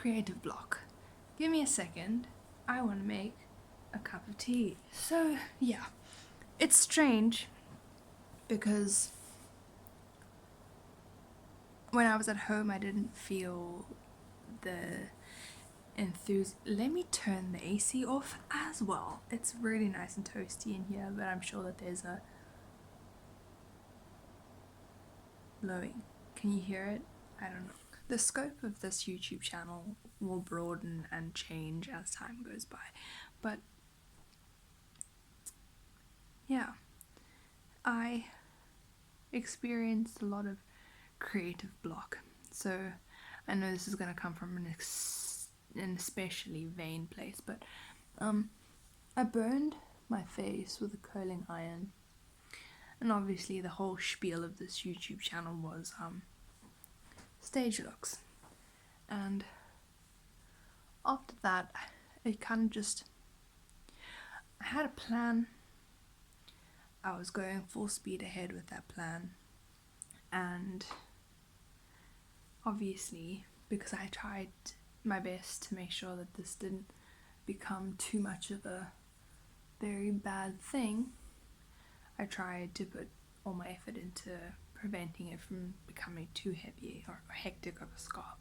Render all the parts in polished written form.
creative block. Give me a second. I want to make a cup of tea. So, yeah, it's strange because when I was at home, I didn't feel the Let me turn the AC off as well. It's really nice and toasty in here, but I'm sure that there's a blowing. Can you hear it? I don't know. The scope of this YouTube channel will broaden and change as time goes by, but yeah, I experienced a lot of creative block. So I know this is going to come from an especially vain place, but I burned my face with a curling iron, and obviously the whole spiel of this YouTube channel was stage looks. And after that, it kind of just, I had a plan. I was going full speed ahead with that plan, and obviously, because I tried my best to make sure that this didn't become too much of a very bad thing, I tried to put all my effort into preventing it from becoming too heavy or hectic of a scar.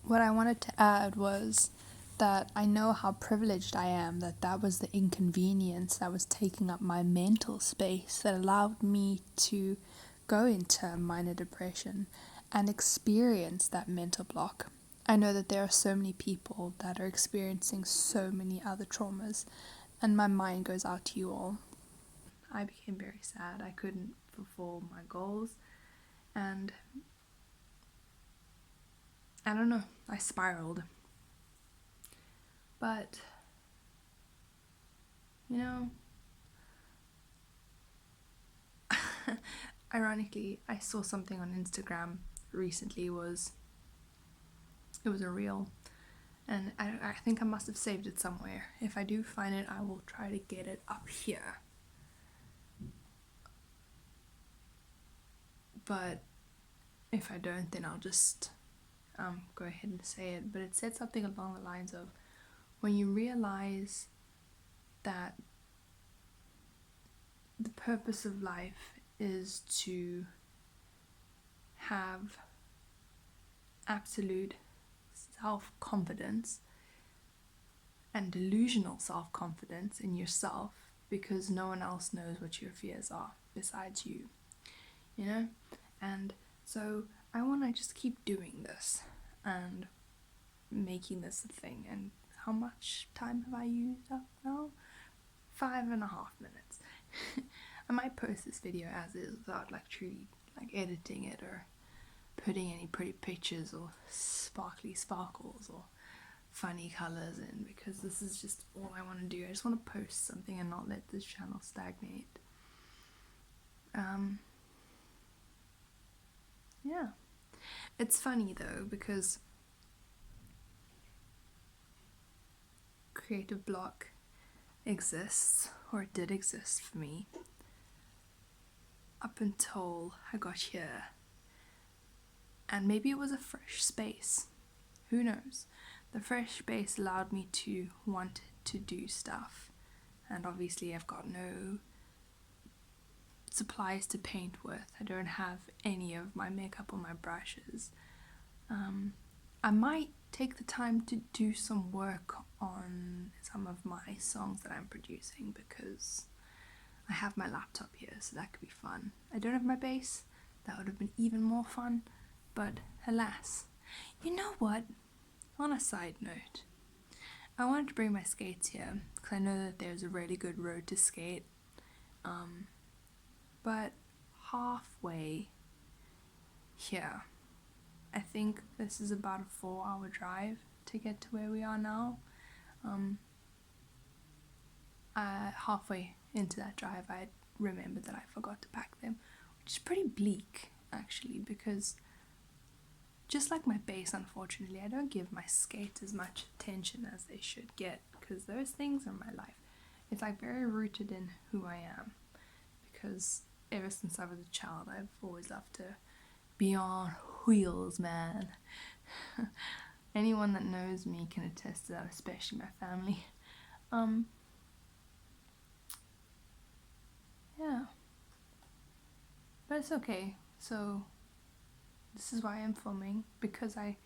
What I wanted to add was that I know how privileged I am, that was the inconvenience that was taking up my mental space that allowed me to go into minor depression and experience that mental block. I know that there are so many people that are experiencing so many other traumas, and my mind goes out to you all. I became very sad. I couldn't fulfill my goals, and I don't know, I spiraled. But, you know, ironically, I saw something on Instagram recently. It was a reel, and I think I must have saved it somewhere. If I do find it, I will try to get it up here. But if I don't, then I'll just go ahead and say it. But it said something along the lines of, when you realize that the purpose of life is to have absolute self-confidence and delusional self-confidence in yourself, because no one else knows what your fears are besides you, you know? And so I want to just keep doing this and making this a thing. And how much time have I used up now? 5.5 minutes. I might post this video as is without truly editing it or putting any pretty pictures or sparkly sparkles or funny colors in, because this is just all I want to do. I just want to post something and not let this channel stagnate. Yeah, it's funny though, because creative block exists, or it did exist for me, up until I got here. And maybe it was a fresh space, who knows. The fresh space allowed me to want to do stuff, and obviously I've got no supplies to paint with. I don't have any of my makeup or my brushes. I might take the time to do some work on some of my songs that I'm producing, because I have my laptop here, so that could be fun. I don't have my bass. That would have been even more fun, but alas. You know what? On a side note, I wanted to bring my skates here because I know that there's a really good road to skate, but halfway here, I think this is about a 4-hour drive to get to where we are now. Halfway into that drive, I remembered that I forgot to pack them, which is pretty bleak actually, because just like my bass, unfortunately, I don't give my skates as much attention as they should get, because those things are my life. It's very rooted in who I am, because ever since I was a child, I've always loved to be on wheels, man. Anyone that knows me can attest to that, especially my family. Yeah. But it's okay. So this is why I'm filming, because I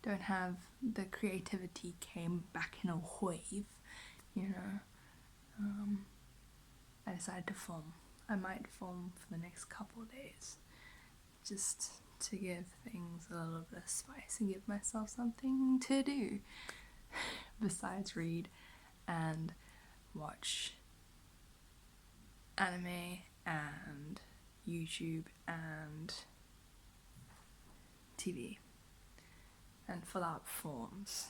don't have the creativity came back in a wave, you know. I decided to film. I might film for the next couple of days, just to give things a little bit of spice and give myself something to do besides read and watch anime and YouTube and TV and fill out forms,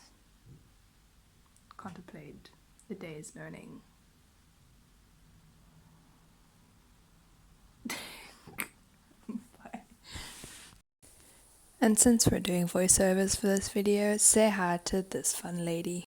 contemplate the day's learning. Bye. And since we're doing voiceovers for this video, say hi to this fun lady.